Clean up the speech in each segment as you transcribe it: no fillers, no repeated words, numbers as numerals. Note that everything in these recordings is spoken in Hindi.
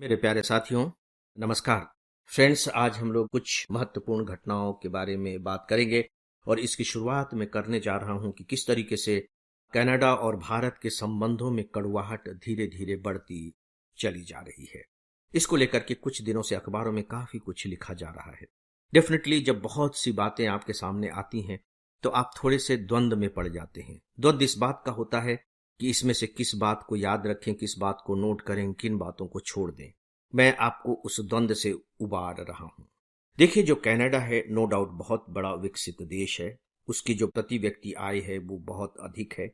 मेरे प्यारे साथियों, नमस्कार। फ्रेंड्स, आज हम लोग कुछ महत्वपूर्ण घटनाओं के बारे में बात करेंगे और इसकी शुरुआत मैं करने जा रहा हूं कि किस तरीके से कनाडा और भारत के संबंधों में कड़वाहट धीरे धीरे बढ़ती चली जा रही है। इसको लेकर के कुछ दिनों से अखबारों में काफी कुछ लिखा जा रहा है। डेफिनेटली जब बहुत सी बातें आपके सामने आती हैं तो आप थोड़े से द्वंद्व में पड़ जाते हैं। द्वंद्व इस बात का होता है कि इसमें से किस बात को याद रखें, किस बात को नोट करें, किन बातों को छोड़ दें। मैं आपको उस द्वंद्व से उबार रहा हूं। देखिए, जो कनाडा है नो डाउट बहुत बड़ा विकसित देश है। उसकी जो प्रति व्यक्ति आय है वो बहुत अधिक है।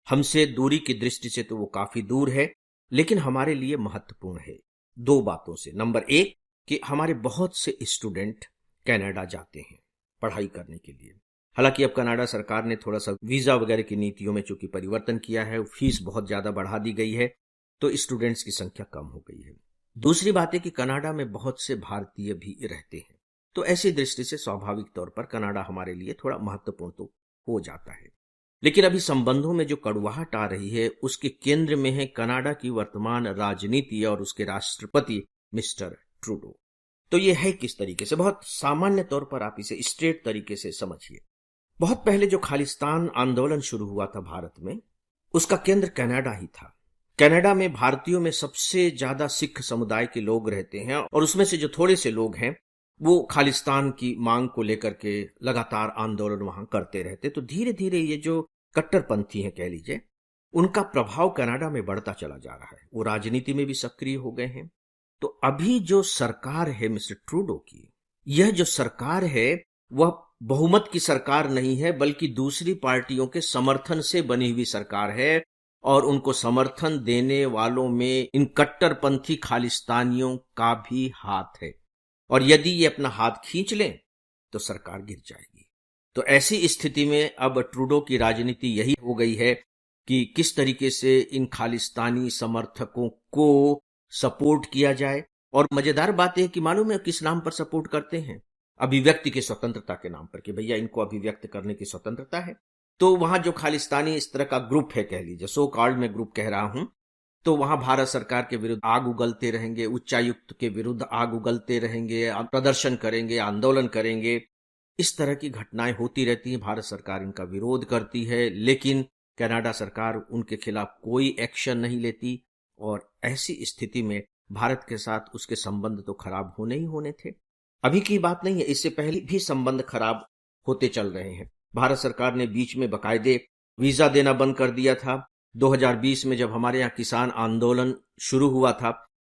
हमसे दूरी की दृष्टि से तो वो काफी दूर है, लेकिन हमारे लिए महत्वपूर्ण है दो बातों से। नंबर एक कि हमारे बहुत से स्टूडेंट कनाडा जाते हैं पढ़ाई करने के लिए। हालांकि अब कनाडा सरकार ने थोड़ा सा वीजा वगैरह की नीतियों में चूंकि परिवर्तन किया है, फीस बहुत ज्यादा बढ़ा दी गई है, तो स्टूडेंट्स की संख्या कम हो गई है। दूसरी बात है कि कनाडा में बहुत से भारतीय भी रहते हैं, तो ऐसी दृष्टि से स्वाभाविक तौर पर कनाडा हमारे लिए थोड़ा महत्वपूर्ण तो हो जाता है। लेकिन अभी संबंधों में जो कड़वाहट आ रही है उसके केंद्र में है कनाडा की वर्तमान राजनीति और उसके राष्ट्रपति मिस्टर ट्रूडो। तो ये है किस तरीके से, बहुत सामान्य तौर पर आप इसे स्ट्रेट तरीके से समझिए। बहुत पहले जो खालिस्तान आंदोलन शुरू हुआ था भारत में, उसका केंद्र कनाडा ही था। कनाडा में भारतीयों में सबसे ज्यादा सिख समुदाय के लोग रहते हैं और उसमें से जो थोड़े से लोग हैं वो खालिस्तान की मांग को लेकर के लगातार आंदोलन वहां करते रहते। तो धीरे धीरे ये जो कट्टरपंथी हैं कह लीजिए, उनका प्रभाव कनाडा में बढ़ता चला जा रहा है। वो राजनीति में भी सक्रिय हो गए हैं। तो अभी जो सरकार है मिस्टर ट्रूडो की, यह जो सरकार है वह बहुमत की सरकार नहीं है, बल्कि दूसरी पार्टियों के समर्थन से बनी हुई सरकार है। और उनको समर्थन देने वालों में इन कट्टरपंथी खालिस्तानियों का भी हाथ है, और यदि ये अपना हाथ खींच लें तो सरकार गिर जाएगी। तो ऐसी स्थिति में अब ट्रूडो की राजनीति यही हो गई है कि किस तरीके से इन खालिस्तानी समर्थकों को सपोर्ट किया जाए। और मजेदार बात है कि मालूम है किस नाम पर सपोर्ट करते हैं? अभिव्यक्ति की स्वतंत्रता के नाम पर, कि भैया इनको अभिव्यक्त करने की स्वतंत्रता है। तो वहां जो खालिस्तानी इस तरह का ग्रुप है, कह लीजिए सो कॉल्ड मैं ग्रुप कह रहा हूं, तो वहां भारत सरकार के विरुद्ध आग उगलते रहेंगे, उच्चायुक्त के विरुद्ध आग उगलते रहेंगे, प्रदर्शन करेंगे, आंदोलन करेंगे। इस तरह की घटनाएं होती रहती हैं। भारत सरकार इनका विरोध करती है, लेकिन कनाडा सरकार उनके खिलाफ कोई एक्शन नहीं लेती। और ऐसी स्थिति में भारत के साथ उसके संबंध तो खराब होने ही होने थे। अभी की बात नहीं है, इससे पहले भी संबंध खराब होते चल रहे हैं। भारत सरकार ने बीच में बकायदे वीजा देना बंद कर दिया था। 2020 में जब हमारे यहाँ किसान आंदोलन शुरू हुआ था,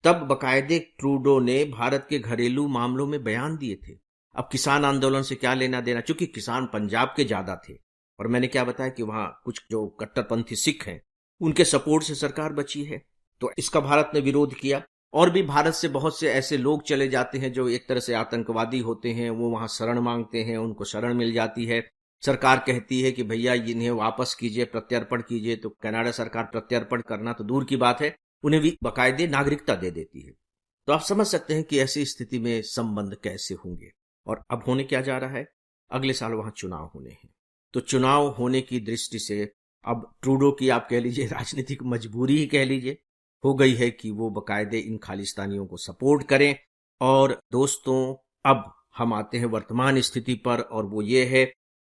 तब बकायदे ट्रूडो ने भारत के घरेलू मामलों में बयान दिए थे। अब किसान आंदोलन से क्या लेना देना, चूंकि किसान पंजाब के ज्यादा थे, और मैंने क्या बताया कि वहां कुछ जो कट्टरपंथी सिख हैं उनके सपोर्ट से सरकार बची है, तो इसका भारत ने विरोध किया। और भी भारत से बहुत से ऐसे लोग चले जाते हैं जो एक तरह से आतंकवादी होते हैं, वो वहां शरण मांगते हैं, उनको शरण मिल जाती है। सरकार कहती है कि भैया इन्हें वापस कीजिए, प्रत्यर्पण कीजिए, तो कनाडा सरकार प्रत्यर्पण करना तो दूर की बात है, उन्हें भी बाकायदे नागरिकता दे देती है। तो आप समझ सकते हैं कि ऐसी स्थिति में संबंध कैसे होंगे। और अब होने क्या जा रहा है, अगले साल वहां चुनाव होने हैं। तो चुनाव होने की दृष्टि से अब ट्रूडो की आप कह लीजिए राजनीतिक मजबूरी ही कह लीजिए हो गई है कि वो बाकायदे इन खालिस्तानियों को सपोर्ट करें। और दोस्तों, अब हम आते हैं वर्तमान स्थिति पर, और वो ये है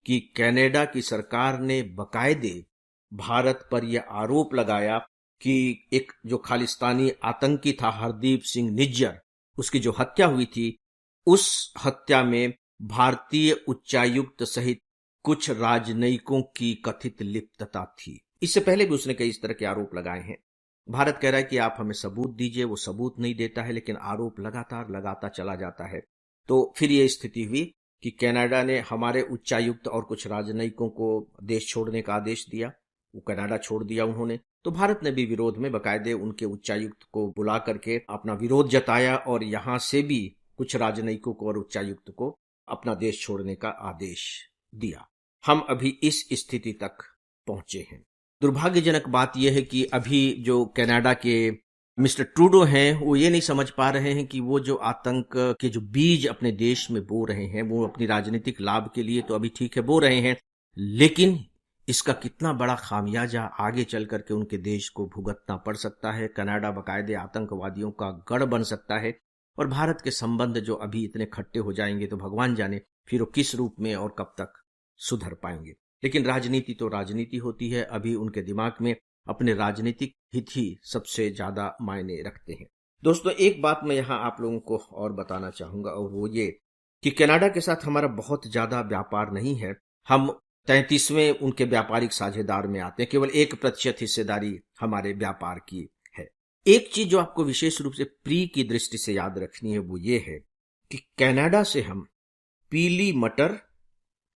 कि कनाडा की सरकार ने बाकायदे भारत पर यह आरोप लगाया कि एक जो खालिस्तानी आतंकी था हरदीप सिंह निज्जर, उसकी जो हत्या हुई थी, उस हत्या में भारतीय उच्चायुक्त सहित कुछ राजनयिकों की कथित लिप्तता थी। इससे पहले भी उसने कई इस तरह के आरोप लगाए हैं। भारत कह रहा है कि आप हमें सबूत दीजिए, वो सबूत नहीं देता है, लेकिन आरोप लगातार लगाता चला जाता है। तो फिर ये स्थिति हुई कि कनाडा ने हमारे उच्चायुक्त और कुछ राजनयिकों को देश छोड़ने का आदेश दिया। वो कनाडा छोड़ दिया उन्होंने, तो भारत ने भी विरोध में बाकायदे उनके उच्चायुक्त को बुला करके अपना विरोध जताया, और यहां से भी कुछ राजनयिकों को और उच्चायुक्त को अपना देश छोड़ने का आदेश दिया। हम अभी इस स्थिति तक पहुंचे हैं। दुर्भाग्यजनक बात यह है कि अभी जो कनाडा के मिस्टर ट्रूडो हैं वो ये नहीं समझ पा रहे हैं कि वो जो आतंक के जो बीज अपने देश में बो रहे हैं, वो अपनी राजनीतिक लाभ के लिए तो अभी ठीक है बो रहे हैं, लेकिन इसका कितना बड़ा खामियाजा आगे चल करके उनके देश को भुगतना पड़ सकता है। कनाडा बाकायदे आतंकवादियों का गढ़ बन सकता है और भारत के संबंध जो अभी इतने खट्टे हो जाएंगे तो भगवान जाने फिर वो किस रूप में और कब तक सुधर पाएंगे। लेकिन राजनीति तो राजनीति होती है, अभी उनके दिमाग में अपने राजनीतिक हित ही सबसे ज्यादा मायने रखते हैं। दोस्तों, एक बात मैं यहाँ आप लोगों को और बताना चाहूंगा और वो ये कि कनाडा के साथ हमारा बहुत ज्यादा व्यापार नहीं है। हम 33वें उनके व्यापारिक साझेदार में आते हैं, केवल 1% हिस्सेदारी हमारे व्यापार की है। एक चीज जो आपको विशेष रूप से प्री की दृष्टि से याद रखनी है वो ये है कि कनाडा से हम पीली मटर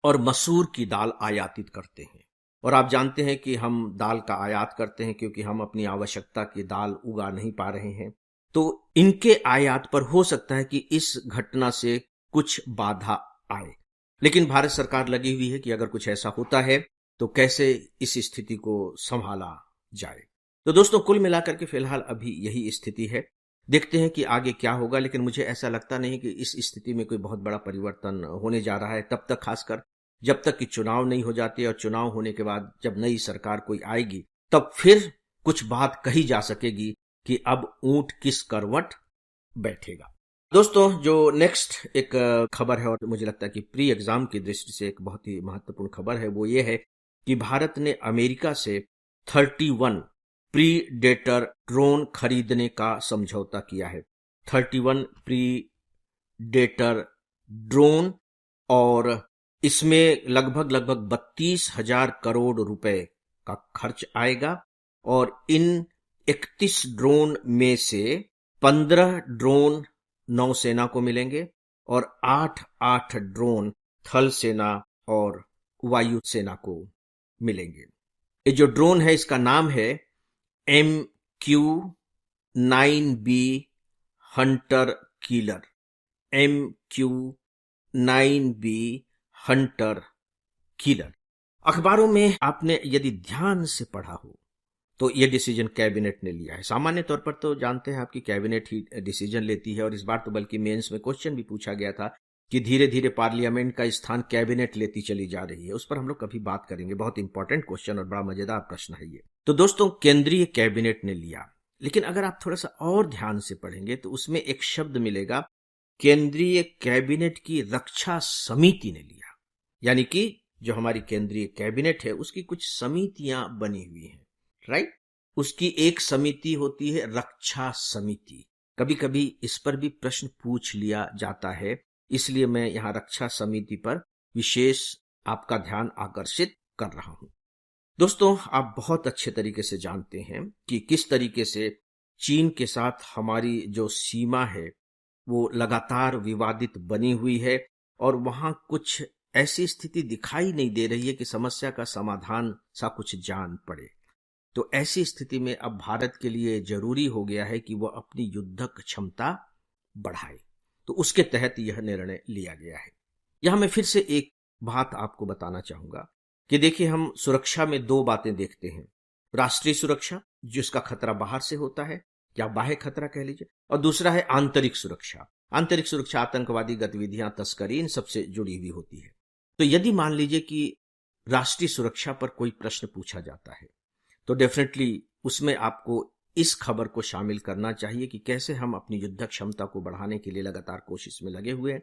और मसूर की दाल आयातित करते हैं। और आप जानते हैं कि हम दाल का आयात करते हैं क्योंकि हम अपनी आवश्यकता की दाल उगा नहीं पा रहे हैं। तो इनके आयात पर हो सकता है कि इस घटना से कुछ बाधा आए, लेकिन भारत सरकार लगी हुई है कि अगर कुछ ऐसा होता है तो कैसे इस स्थिति को संभाला जाए। तो दोस्तों, कुल मिलाकर के फिलहाल अभी यही स्थिति है। देखते हैं कि आगे क्या होगा, लेकिन मुझे ऐसा लगता नहीं कि इस स्थिति में कोई बहुत बड़ा परिवर्तन होने जा रहा है तब तक, खासकर जब तक कि चुनाव नहीं हो जाते। और चुनाव होने के बाद जब नई सरकार कोई आएगी तब फिर कुछ बात कही जा सकेगी कि अब ऊंट किस करवट बैठेगा। दोस्तों, जो नेक्स्ट एक खबर है और मुझे लगता है कि प्री एग्जाम की दृष्टि से एक बहुत ही महत्वपूर्ण खबर है, वो ये है कि भारत ने अमेरिका से 31 प्रीडेटर ड्रोन खरीदने का समझौता किया है। 31 प्रीडेटर ड्रोन, और इसमें लगभग 32,000 करोड़ रुपए का खर्च आएगा। और इन 31 ड्रोन में से 15 ड्रोन नौसेना को मिलेंगे और 8 ड्रोन थल सेना और वायु सेना को मिलेंगे। ये जो ड्रोन है इसका नाम है MQ-9B Hunter killer. MQ-9B Hunter killer. अखबारों में आपने यदि ध्यान से पढ़ा हो तो ये डिसीजन कैबिनेट ने लिया है। सामान्य तौर पर तो जानते हैं आपकी कैबिनेट ही डिसीजन लेती है, और इस बार तो बल्कि मेंस में क्वेश्चन भी पूछा गया था कि धीरे धीरे पार्लियामेंट का स्थान कैबिनेट लेती चली जा रही है। उस पर हम लोग कभी बात करेंगे, बहुत इंपॉर्टेंट क्वेश्चन और बड़ा मजेदार प्रश्न है ये। तो दोस्तों, केंद्रीय कैबिनेट ने लिया, लेकिन अगर आप थोड़ा सा और ध्यान से पढ़ेंगे तो उसमें एक शब्द मिलेगा, केंद्रीय कैबिनेट की रक्षा समिति ने लिया। यानी कि जो हमारी केंद्रीय कैबिनेट है उसकी कुछ समितियां बनी हुई हैं, राइट। उसकी एक समिति होती है रक्षा समिति। कभी कभी इस पर भी प्रश्न पूछ लिया जाता है, इसलिए मैं यहां रक्षा समिति पर विशेष आपका ध्यान आकर्षित कर रहा हूं। दोस्तों, आप बहुत अच्छे तरीके से जानते हैं कि किस तरीके से चीन के साथ हमारी जो सीमा है वो लगातार विवादित बनी हुई है और वहां कुछ ऐसी स्थिति दिखाई नहीं दे रही है कि समस्या का समाधान सा कुछ जान पड़े। तो ऐसी स्थिति में अब भारत के लिए जरूरी हो गया है कि वह अपनी युद्धक क्षमता बढ़ाए। तो उसके तहत यह निर्णय लिया गया है। यहां मैं फिर से एक बात आपको बताना चाहूंगा कि देखिए, हम सुरक्षा में दो बातें देखते हैं। राष्ट्रीय सुरक्षा, जिसका खतरा बाहर से होता है या बाह्य खतरा कह लीजिए, और दूसरा है आंतरिक सुरक्षा। आंतरिक सुरक्षा आतंकवादी गतिविधियां, तस्करी, इन सबसे जुड़ी हुई होती है। तो यदि मान लीजिए कि राष्ट्रीय सुरक्षा पर कोई प्रश्न पूछा जाता है तो डेफिनेटली उसमें आपको इस खबर को शामिल करना चाहिए कि कैसे हम अपनी युद्धक क्षमता को बढ़ाने के लिए लगातार कोशिश में लगे हुए हैं।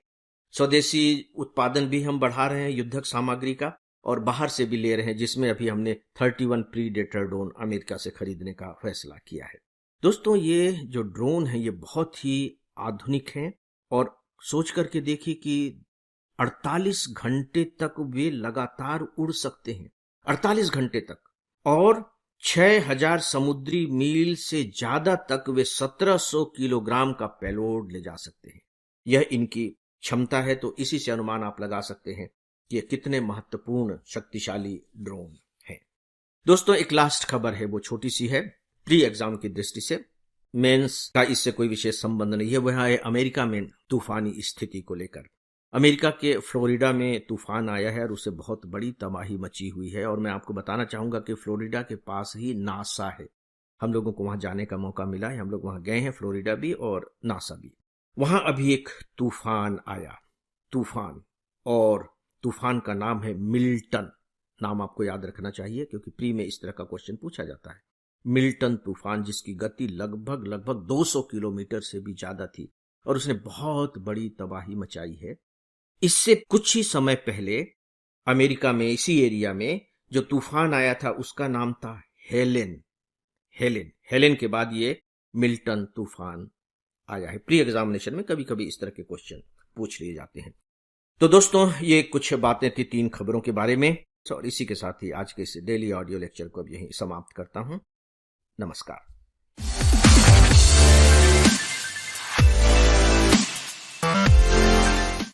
स्वदेशी उत्पादन भी हम बढ़ा रहे हैं युद्धक सामग्री का, और बाहर से भी ले रहे हैं, जिसमें अभी हमने 31 प्रीडेटर ड्रोन अमेरिका से खरीदने का फैसला किया है। दोस्तों, ये जो ड्रोन है ये बहुत ही आधुनिक है, और सोच करके देखिए कि 48 घंटे तक वे लगातार उड़ सकते हैं। 48 घंटे तक, और 6000 समुद्री मील से ज्यादा तक वे 1700 किलोग्राम का पेलोड ले जा सकते हैं। यह इनकी क्षमता है। तो इसी से अनुमान आप लगा सकते हैं कि ये कितने महत्वपूर्ण शक्तिशाली ड्रोन हैं। दोस्तों, एक लास्ट खबर है, वो छोटी सी है प्री एग्जाम की दृष्टि से। मेंस का इससे कोई विशेष संबंध नहीं है। वह है अमेरिका में तूफानी स्थिति को लेकर। अमेरिका के फ्लोरिडा में तूफान आया है और उससे बहुत बड़ी तबाही मची हुई है। और मैं आपको बताना चाहूंगा कि फ्लोरिडा के पास ही नासा है। हम लोगों को वहां जाने का मौका मिला है, हम लोग वहां गए हैं, फ्लोरिडा भी और नासा भी। वहां अभी एक तूफान आया, और तूफान का नाम है मिल्टन। नाम आपको याद रखना चाहिए क्योंकि प्री में इस तरह का क्वेश्चन पूछा जाता है। मिल्टन तूफान, जिसकी गति लगभग 200 किलोमीटर से भी ज्यादा थी और उसने बहुत बड़ी तबाही मचाई है। इससे कुछ ही समय पहले अमेरिका में इसी एरिया में जो तूफान आया था उसका नाम था हेलेन। हेलेन के बाद ये मिल्टन तूफान आया है। प्री एग्जामिनेशन में कभी कभी इस तरह के क्वेश्चन पूछ लिए जाते हैं। तो दोस्तों, ये कुछ बातें थी 3 खबरों के बारे में और इसी के साथ ही आज के इस डेली ऑडियो लेक्चर को अब यहीं समाप्त करता हूं। नमस्कार।